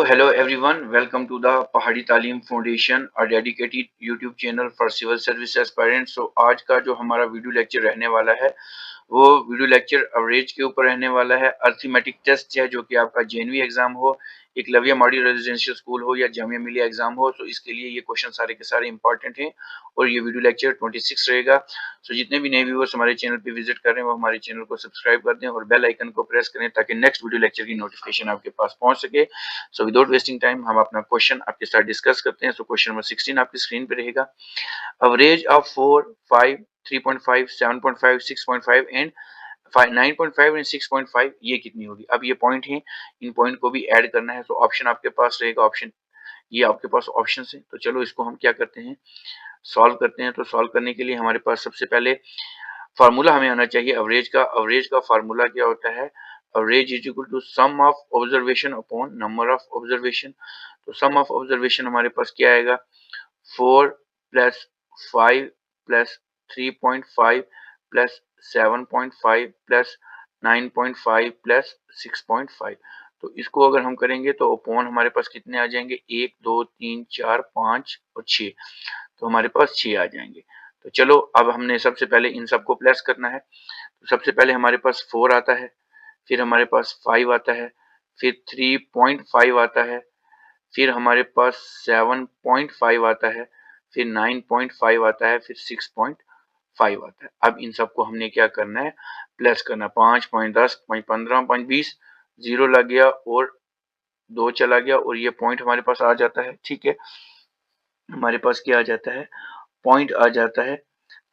hello everyone. Welcome to the पहाड़ी तालीम foundation, a dedicated YouTube channel for civil service aspirants. So आज का जो हमारा वीडियो लेक्चर रहने वाला है वो वीडियो लेक्चर एवरेज के ऊपर रहने वाला है। अर्थमेटिक टेस्ट है जो कि आपका जेएनवी एग्जाम हो, एकलव्य मॉडल रेजिडेंशियल स्कूल हो या जामिया मिलिया एग्जाम हो, तो इसके लिए ये क्वेश्चन सारे के सारे इंपॉर्टेंट हैं और ये वीडियो लेक्चर 26 रहेगा। सो जितने भी नए व्यूअर्स हमारे चैनल पे विजिट कर रहे हैं वो हमारे चैनल को सब्सक्राइब कर दें और बेल आइकन को प्रेस करें ताकि नेक्स्ट वीडियो लेक्चर की नोटिफिकेशन आपके पास पहुंच सके। सो विदाउट वेस्टिंग टाइम हम अपना क्वेश्चन आपके साथ डिस्कस करते हैं। सो क्वेश्चन नंबर 16 आपकी स्क्रीन पे रहेगा। एवरेज ऑफ 4, 5, 3.5, 7.5, 6.5 एंड 9.5 एंड 6.5 ये कितनी होगी। अब ये पॉइंट है, इन पॉइंट को भी ऐड करना है। तो ऑप्शन आपके पास रहेगा, ऑप्शन ये आपके पास ऑप्शन है। तो चलो इसको हम क्या करते हैं, सॉल्व करते हैं। तो सॉल्व करने के लिए हमारे पास सबसे पहले फार्मूला हमें आना चाहिए एवरेज का। एवरेज का फार्मूला क्या होता है, average is equal to sum of observation upon number of observation. तो सम ऑफ ऑब्जर्वेशन हमारे पास क्या आएगा, 4 plus 5 plus 3.5 plus 7.5 plus 9.5 plus 6.5। तो इसको अगर हम करेंगे तो अपॉन हमारे पास कितने आ जाएंगे, 1 2 3 4 5 और 6। तो हमारे पास 6 आ जाएंगे। तो चलो अब हमने सबसे पहले इन सबको प्लस करना है। तो सबसे पहले हमारे पास 4 आता है, फिर हमारे पास 5 आता है, फिर 3.5 आता है, फिर हमारे पास 7.5 आता है, फिर 9.5 आता है, फिर 6.5 आता है। अब इन सबको हमने क्या करना है, प्लस करना। 5, 10, 15, 20, 0 लग गया और 2 चला गया और ये पॉइंट हमारे पास आ जाता है। ठीक है, हमारे पास क्या आ जाता है, पॉइंट आ जाता है।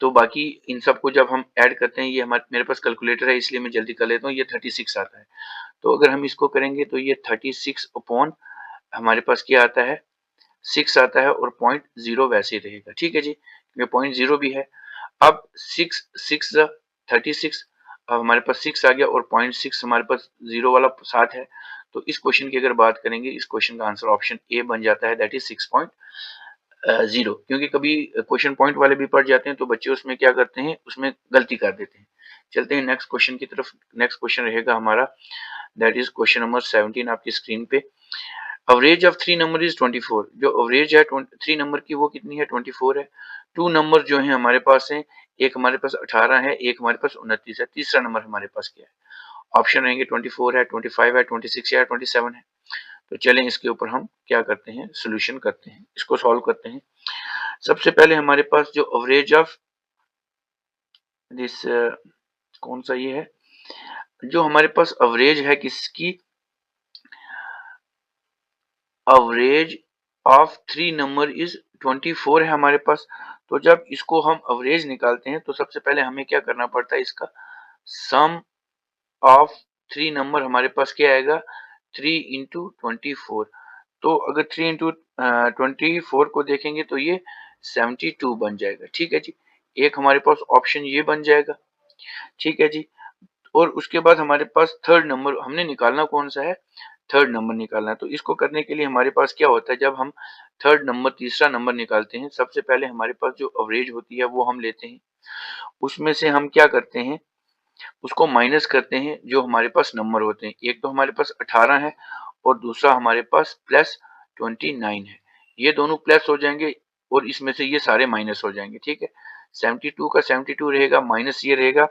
तो बाकी इन सबको जब हम ऐड करते हैं, ये हमारे मेरे पास कैलकुलेटर है इसलिए मैं जल्दी कर लेता हूँ, ये 36 आता है। तो अगर हम इसको करेंगे तो ये 36 अपॉन हमारे पास क्या आता है, 6 आता है और पॉइंट 0 वैसे ही रहेगा। ठीक है जी, क्योंकि पॉइंट 0 भी है। अब 6 36, अब हमारे पास 6 आ गया और पॉइंट 6 हमारे पास 0 वाला साथ है। तो इस क्वेश्चन की अगर बात करेंगे, इस क्वेश्चन का आंसर ऑप्शन ए बन जाता है, दैट इज 6.0। क्योंकि कभी क्वेश्चन पॉइंट वाले भी पड़ जाते हैं तो बच्चे उसमें क्या करते हैं, उसमें गलती कर देते हैं। चलते हैं नेक्स्ट क्वेश्चन की तरफ। नेक्स्ट क्वेश्चन रहेगा हमारा, दैट इज क्वेश्चन नंबर 17 आपकी स्क्रीन पे। Average of 3 number is 24। जो एवरेज है 3 नंबर की वो कितनी है, 24 है। 2 नंबर जो है हमारे पास है, एक हमारे पास 18 है, एक हमारे पास 29 है। तीसरा नंबर हमारे पास क्या है, ऑप्शन रहेंगे 24 है, 25 है, 26 है, 27 है। तो चलें इसके ऊपर हम क्या करते हैं, सोल्यूशन करते हैं, इसको सॉल्व करते हैं। सबसे पहले हमारे पास जो एवरेज ऑफ दिस कौन सा ये है, जो हमारे पास एवरेज है किसकी, एवरेज ऑफ 3 नंबर इज 24 है हमारे पास। तो जब इसको हम एवरेज निकालते हैं तो सबसे पहले हमें क्या करना पड़ता है, इसका सम ऑफ 3 नंबर हमारे पास क्या आएगा, 3 इंटू 24। तो अगर 3 इंटू 24 को देखेंगे तो ये 72 बन जाएगा। ठीक है जी, एक हमारे पास ऑप्शन ये बन जाएगा। ठीक है जी, और उसके बाद हमारे पास थर्ड नंबर हमने निकालना कौन सा है, थर्ड नंबर निकालना है। तो इसको करने के लिए हमारे पास क्या होता है, जब हम थर्ड नंबर तीसरा नंबर निकालते हैं, सबसे पहले हमारे पास जो एवरेज होती है वो हम लेते हैं, उसमें से हम क्या करते हैं, उसको माइनस करते हैं जो हमारे पास नंबर होते हैं। एक तो हमारे पास 18 है और दूसरा हमारे पास प्लस 29 है। ये दोनों प्लस हो जाएंगे और इसमें से ये सारे माइनस हो जाएंगे। ठीक है, 72 का 72 रहेगा, माइनस ये रहेगा।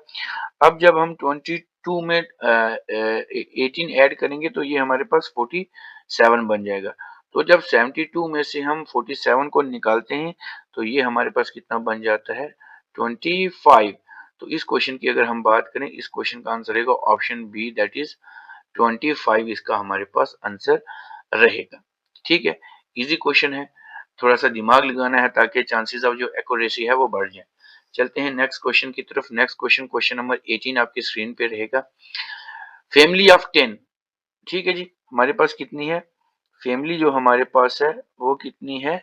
अब जब हम 22 में 18 ऐड करेंगे तो ये हमारे पास 47 बन जाएगा। तो जब 72 में से हम 47 को निकालते हैं तो ये हमारे पास कितना बन जाता है, 25। तो इस क्वेश्चन की अगर हम बात करें, इस क्वेश्चन का आंसर रहेगा ऑप्शन बी, दैट इज 25 इसका हमारे पास आंसर रहेगा। ठीक है, इजी क्वेश्चन है, थोड़ा सा दिमाग लगाना है ताकि चांसेस ऑफ जो एक्यूरेसी है वो बढ़ जाए। चलते हैं नेक्स्ट क्वेश्चन की तरफ। नेक्स्ट क्वेश्चन, क्वेश्चन नंबर 18 आपकी स्क्रीन पे रहेगा। Family of 10। ठीक है जी, हमारे पास कितनी है फैमिली, जो हमारे पास है वो कितनी है,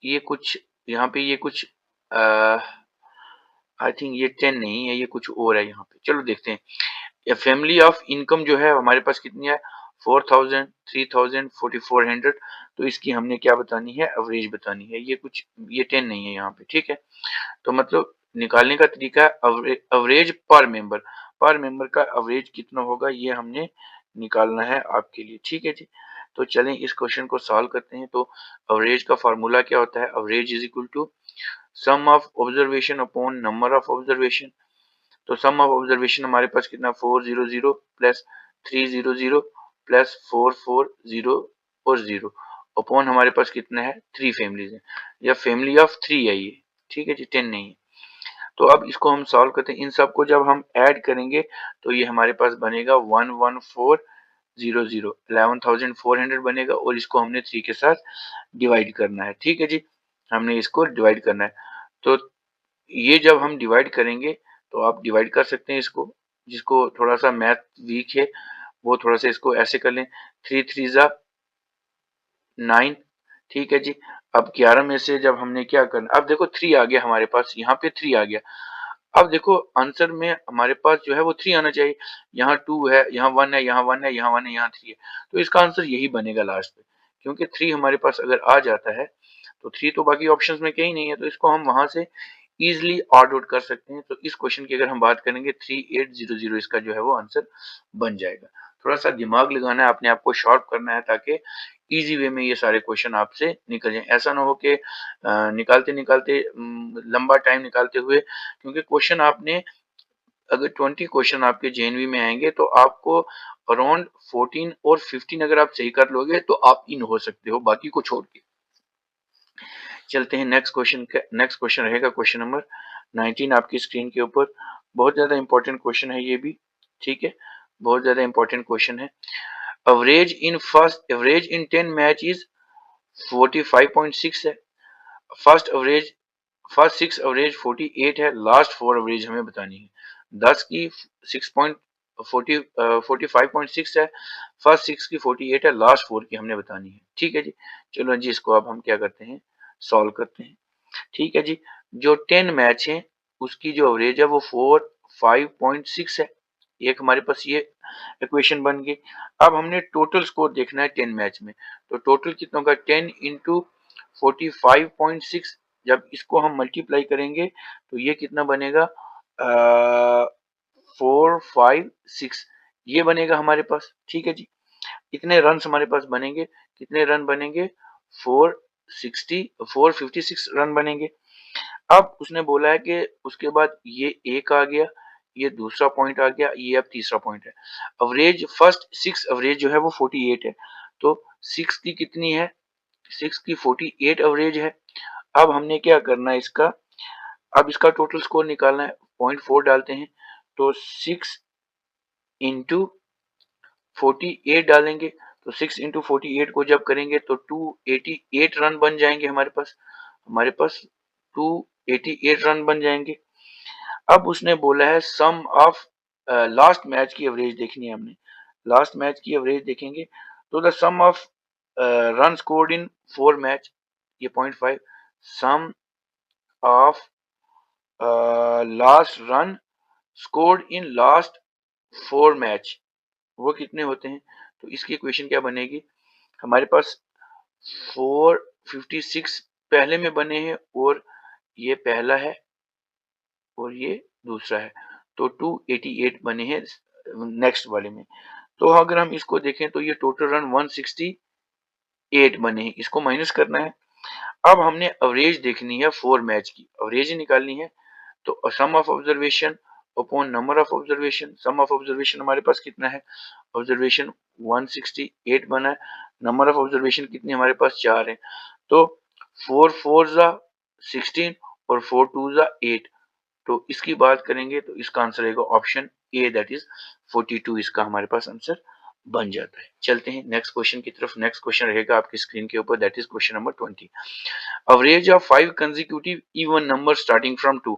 ये कुछ यहाँ पे ये कुछ आई थिंक ये 10 नहीं है, ये कुछ और है यहाँ पे। चलो देखते हैं, फैमिली ऑफ इनकम जो है हमारे पास कितनी है, 4000, 3000, 4400। तो इसकी हमने क्या बतानी है, एवरेज बतानी है। ये कुछ ये 10 नहीं है यहाँ पे। ठीक है, तो मतलब निकालने का तरीका है एवरेज पर मेंबर का एवरेज कितना होगा ये हमने निकालना है आपके लिए। ठीक है जी, तो चलें इस क्वेश्चन को सॉल्व करते हैं। तो एवरेज का फार्मूला क्या होता है? Average is equal to sum of observation upon number of observation. तो सम ऑफ ऑब्जर्वेशन हमारे पास कितना 400 प्लस 300 प्लस 440 और 0 अपॉन हमारे पास कितना है 3 फैमिलीज है या फैमिली ऑफ 3 है ये, ठीक है जी, 10 नहीं है। तो अब इसको हम सॉल्व करते हैं। इन सबको जब हम ऐड करेंगे तो ये हमारे पास बनेगा 11400 11,400 बनेगा और इसको हमने 3 के साथ डिवाइड करना है, ठीक है जी, हमने इसको डिवाइड करना है। तो ये जब हम डिवाइड करेंगे तो आप डिवाइड कर सकते हैं इसको, जिसको थोड़ा सा मैथ वीक है वो थोड़ा सा इसको ऐसे कर लें, 3 3 जा 9, ठीक है जी। अब 11 में से जब हमने क्या करना, अब देखो 3 आ गया हमारे पास, यहाँ पे 3 आ गया। अब देखो आंसर में हमारे पास जो है वो 3 आना चाहिए, यहाँ 2 है, यहाँ 1 है, यहाँ 1 है, यहाँ 1 है, यहाँ 3 है, तो इसका आंसर यही बनेगा लास्ट में, क्योंकि 3 हमारे पास अगर आ जाता है तो 3 तो बाकी ऑप्शंस में कहीं नहीं है, तो इसको हम वहां से इजिली ऑड आउट कर सकते हैं। तो इस क्वेश्चन की अगर हम बात करेंगे 3800 इसका जो है वो आंसर बन जाएगा। थोड़ा सा दिमाग लगाना है, अपने आप को शार्प करना है ताकि इजी वे में ये सारे क्वेश्चन आपसे निकल जाएं। ऐसा ना हो कि निकालते निकालते लंबा टाइम निकालते हुए, क्योंकि क्वेश्चन आपने अगर 20 क्वेश्चन आपके जेएनवी में आएंगे तो आपको अराउंड 14 और 15 अगर आप सही कर लोगे तो आप इन हो सकते हो, बाकी को छोड़ के। चलते हैं नेक्स्ट क्वेश्चन। नेक्स्ट क्वेश्चन रहेगा क्वेश्चन नंबर 19 आपकी स्क्रीन के ऊपर। बहुत ज्यादा इंपॉर्टेंट क्वेश्चन है ये भी, ठीक है, बहुत ज्यादा इंपॉर्टेंट क्वेश्चन है। एवरेज इन 10 मैच इज 45.6 है। फर्स्ट एवरेज फर्स्ट 6 एवरेज 48 है, लास्ट 4 एवरेज हमें बतानी है। 10 की 45.6 है, फर्स्ट 6 की 48 है, लास्ट 4 की हमने बतानी है, ठीक है जी। चलो जी इसको अब हम क्या करते हैं, सॉल्व करते हैं, ठीक है जी। जो 10 मैच है उसकी जो एवरेज है वो 45.6 है, एक हमारे पास ये इक्वेशन बन गई। अब हमने टोटल स्कोर देखना है 10 मैच में, तो टोटल कितना होगा 10 इंटू 45.6, जब इसको हम मल्टीप्लाई करेंगे तो ये कितना बनेगा 456 ये बनेगा हमारे पास, ठीक है जी। इतने रन हमारे पास बनेंगे, कितने रन बनेंगे 456 रन बनेंगे। अब उसने बोला है कि उसके बाद ये एक आ गया, ये दूसरा पॉइंट आ गया, ये अब तीसरा पॉइंट है। एवरेज फर्स्ट 6 एवरेज जो है वो 48 है, तो 6 की कितनी है, 6 की 48 एवरेज है। अब हमने क्या करना है इसका, अब इसका टोटल स्कोर निकालना है, 0.4 डालते हैं, तो 6 इंटू 48 डालेंगे, तो 6 इंटू 48 को जब करेंगे तो 288 रन बन जाएंगे हमारे पास 288 रन बन जाएंगे। अब उसने बोला है सम ऑफ लास्ट मैच की एवरेज देखनी है हमने, लास्ट मैच की एवरेज देखेंगे तो the sum of run scored in 4 match, ये 0.5, sum of last run scored in last 4 match वो कितने होते हैं। तो इसकी इक्वेशन क्या बनेगी, हमारे पास 456 पहले में बने हैं और ये पहला है और ये दूसरा है, तो 288 बने हैं नेक्स्ट वाले में। तो अगर हम इसको देखें तो ये टोटल रन 168 बने हैं, इसको माइनस करना है। अब हमने एवरेज देखनी है 4 मैच की, एवरेज निकालनी है। तो sum of observation upon number of observation, sum of observation हमारे पास कितना है, ऑब्जर्वेशन 168 बना है, नंबर ऑफ ऑब्जर्वेशन कितने हमारे पास 4 है, तो 4 4 जा 16 और 4 2 जा 8, तो इसकी बात करेंगे तो इसका आंसर रहेगा ऑप्शन ए, दैट इज 42 इसका हमारे पास आंसर बन जाता है। चलते हैं नेक्स्ट क्वेश्चन की तरफ। नेक्स्ट क्वेश्चन रहेगा आपकी स्क्रीन के ऊपर, that is question number 20। Average of 5 consecutive even number starting from 2,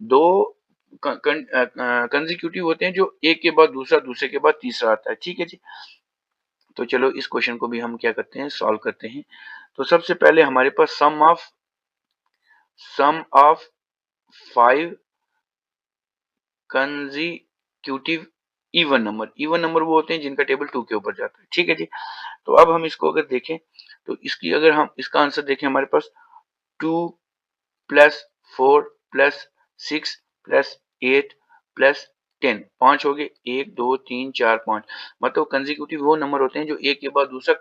दो कंसेक्यूटिव होते हैं जो एक के बाद दूसरा, दूसरे के बाद तीसरा आता है, ठीक है जी। तो चलो इस क्वेश्चन को भी हम क्या करते हैं, सॉल्व करते हैं। तो सबसे पहले हमारे पास सम ऑफ 5 कंसेक्यूटिव इवन नंबर वो होते हैं जिनका टेबल 2 के ऊपर जाता है, ठीक है जी। तो अब हम इसको अगर देखें तो इसकी अगर हम इसका आंसर देखें, हमारे पास 2 प्लस 4 प्लस 6 प्लस 8 प्लस 10, 5 हो गए, 1 2 3 4 5, मतलब कंसेक्यूटिव वो नंबर होते हैं जो एक के बाद दूसरा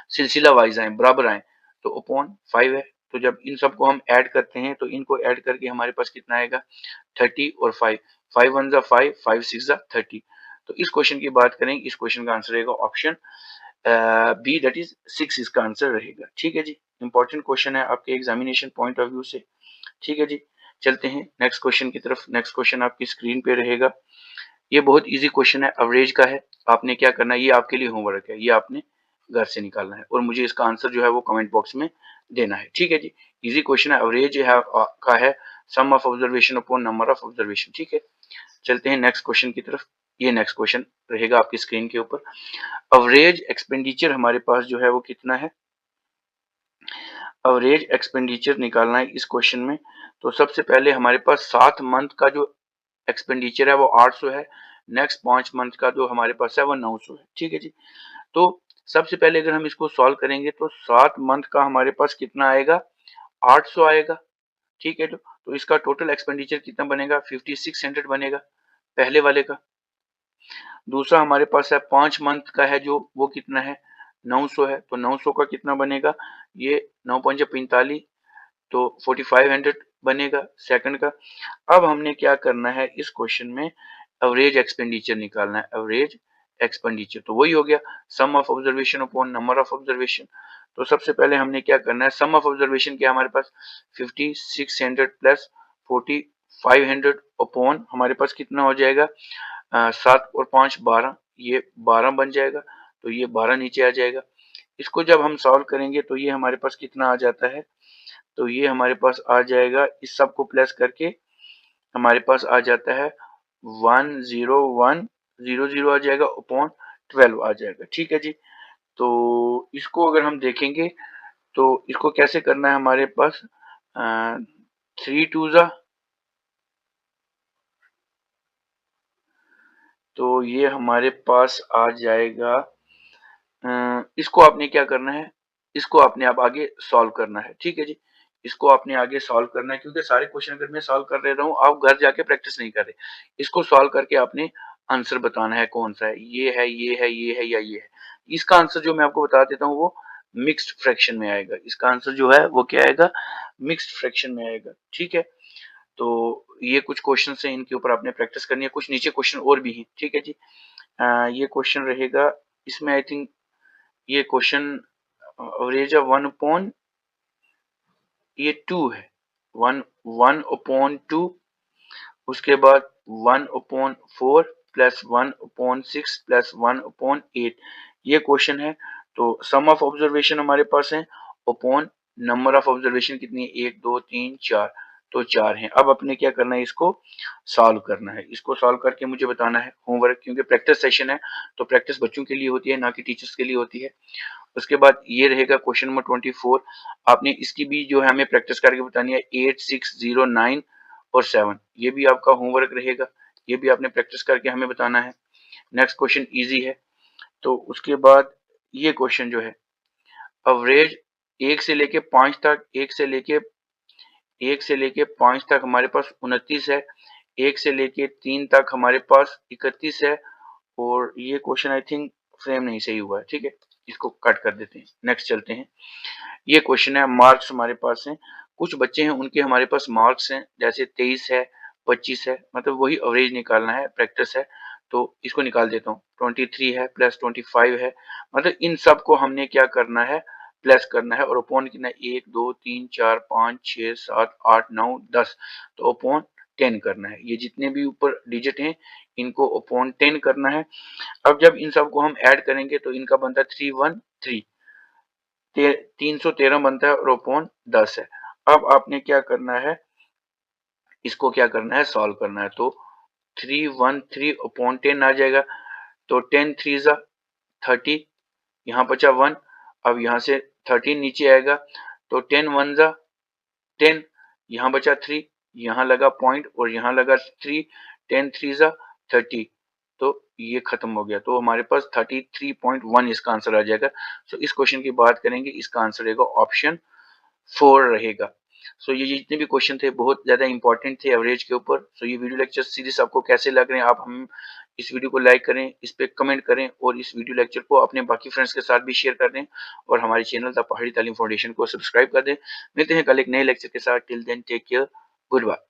सिलसिला वाइज आए, बराबर आए, तो अपॉन 5 है। तो जब इन सबको हम ऐड करते हैं तो इनको ऐड करके हमारे पास कितना आएगा 30 और 5, 5 1 जा 5, 5 6 जा 30। तो इस क्वेश्चन की बात करें, इस क्वेश्चन का आंसर रहेगा ऑप्शन बी, दैट इज 6 इसका आंसर रहेगा। ठीक है जी, इंपॉर्टेंट क्वेश्चन है आपके एग्जामिनेशन पॉइंट ऑफ व्यू से। ठीक है जी, चलते हैं नेक्स्ट क्वेश्चन की तरफ। नेक्स्ट क्वेश्चन आपकी स्क्रीन पे रहेगा। ये बहुत इजी क्वेश्चन है, एवरेज का है। आपने क्या करना है, ये आपके लिए होमवर्क है, ये आपने घर से निकालना है और मुझे इसका आंसर जो है वो कमेंट बॉक्स में देना है। ठीक है जी, इजी क्वेश्चन है। एवरेज है का है sum of observation upon number of observation. ठीक है, चलते हैं नेक्स्ट क्वेश्चन की तरफ। ये नेक्स्ट क्वेश्चन रहेगा आपकी स्क्रीन के ऊपर। एवरेज एक्सपेंडिचर हमारे पास जो है वो कितना है, एवरेज एक्सपेंडिचर निकालना है इस क्वेश्चन में। तो सबसे पहले हमारे पास 7 मंथ का जो एक्सपेंडिचर है वो 800 है। नेक्स्ट 5 मंथ का जो हमारे पास है वो 900 है। ठीक है जी, तो सबसे पहले अगर हम इसको सॉल्व करेंगे तो 7 मंथ का हमारे पास कितना आएगा, 800 आएगा। ठीक है, तो इसका टोटल एक्सपेंडिचर कितना बनेगा, 5600 बनेगा पहले वाले का। दूसरा हमारे पास है 5 मंथ का है जो वो कितना है 900 है, तो 900 का कितना बनेगा, ये 9 5 45, तो 4500 बनेगा सेकंड का। अब हमने क्या करना है इस क्वेश्चन में, एवरेज एक्सपेंडिचर निकालना है। एवरेज एक्सपेंडिचर तो वही हो गया sum of observation upon number of observation. तो सबसे पहले हमने क्या करना है, सम ऑफ ऑब्जर्वेशन क्या हमारे पास 5600 प्लस 4500 अपॉन हमारे पास कितना हो जाएगा 7 और 5 12, ये 12 बन जाएगा, तो ये 12 नीचे आ जाएगा। इसको जब हम सॉल्व करेंगे तो ये हमारे पास कितना आ जाता है, तो ये हमारे पास आ जाएगा, इस सब को प्लस करके हमारे पास आ जाता है 10100 आ जाएगा अपॉन 12 आ जाएगा। ठीक है जी, तो इसको अगर हम देखेंगे तो इसको कैसे करना है हमारे पास, 3 2 जा, तो ये हमारे पास आ जाएगा, इसको आपने क्या करना है, इसको आपने आप आगे सॉल्व करना है। ठीक है जी, इसको आपने आगे सॉल्व करना है, क्योंकि सारे क्वेश्चन अगर मैं सॉल्व कर रहा हूँ आप घर जाके प्रैक्टिस नहीं कर रहे। इसको सॉल्व करके आपने आंसर बताना है कौन सा है, ये है, ये है, ये है या ये है। इसका आंसर जो मैं आपको बता देता हूँ वो मिक्स्ड फ्रैक्शन में आएगा। इसका आंसर जो है वो क्या आएगा, मिक्स्ड फ्रैक्शन में आएगा। ठीक है, तो ये कुछ क्वेश्चन है, इनके ऊपर आपने प्रैक्टिस करनी है। कुछ नीचे क्वेश्चन और भी हैं। ठीक है जी, ये क्वेश्चन रहेगा, इसमें आई थिंक ये क्वेश्चन एवरेज ऑफ 1 अपॉन ये 2 है, 1 1 अपॉन 2, उसके बाद 1 upon 4 plus 1 upon 6 plus 1 upon 8, ये क्वेश्चन है। तो सम ऑफ ऑब्जर्वेशन हमारे पास है अपॉन नंबर ऑफ ऑब्जर्वेशन कितनी है, 1 2 3 4, तो 4 है। अब अपने क्या करना है, इसको सॉल्व करना है। इसको सॉल्व करके मुझे बताना है होमवर्क, क्योंकि प्रैक्टिस सेशन है तो प्रैक्टिस बच्चों के लिए होती है ना कि टीचर्स के लिए होती है। उसके बाद ये रहेगा क्वेश्चन नंबर 24। आपने इसकी भी जो है हमें प्रैक्टिस करके बतानी है, 8 6 0 9 और 7, ये भी आपका होमवर्क रहेगा, ये भी आपने प्रैक्टिस करके हमें बताना है। नेक्स्ट क्वेश्चन इजी है। तो उसके बाद ये क्वेश्चन जो है, एवरेज 1 से लेके 5 तक, 1 से लेके 5 तक हमारे पास 29 है, 1 से लेके 3 तक हमारे पास 31 है, और ये क्वेश्चन आई थिंक फ्रेम नहीं सही हुआ है। ठीक है, इसको कट कर देते हैं, नेक्स्ट चलते हैं। ये क्वेश्चन है, मार्क्स हमारे पास हैं, कुछ बच्चे हैं उनके हमारे पास मार्क्स हैं, जैसे 23 है, 25 है, मतलब वही एवरेज निकालना है, प्रैक्टिस है। तो इसको निकाल देता हूँ, 23 है प्लस 25 है, मतलब इन सब को हमने क्या करना है, प्लस करना है, और अपॉन कितना 1 2 3 4 5 6 7 8 9 10, तो अपॉन 10 करना है। ये जितने भी ऊपर डिजिट हैं इनको अपॉन 10 करना है। अब जब इन सबको हम ऐड करेंगे तो इनका बनता है 313, 313 बनता है, और अपॉन 10 है। अब आपने क्या करना है, इसको क्या करना है, सॉल्व करना है। तो 313 अपॉन 10 आ जाएगा, तो 10 3 जा 30, यहाँ बचा 1, अब यहाँ से 13 नीचे आएगा, तो 10 1 जा 10, यहाँ बचा 3, यहाँ लगा पॉइंट और यहाँ लगा 3, 10 3 जा 30, तो ये खत्म हो गया। तो हमारे पास 33.1 इसका आंसर आ जाएगा। सो इस क्वेश्चन की बात करेंगे, इसका आंसर रहेगा ऑप्शन 4 रहेगा। सो ये जितने भी क्वेश्चन थे बहुत ज़्यादा इंपॉर्टेंट थे एवरेज के ऊपर। सो ये वीडियो लेक्चर सीरीज आपको कैसे लग रहे हैं, आप हम इस वीडियो को लाइक करें, इस पे कमेंट करें और इस वीडियो लेक्चर को अपने बाकी फ्रेंड्स के साथ भी शेयर कर दें और हमारे चैनल द पहाड़ी तालीम फाउंडेशन को सब्सक्राइब कर दें। मिलते हैं कल एक नए लेक्चर के साथ। Till then take care, good bye.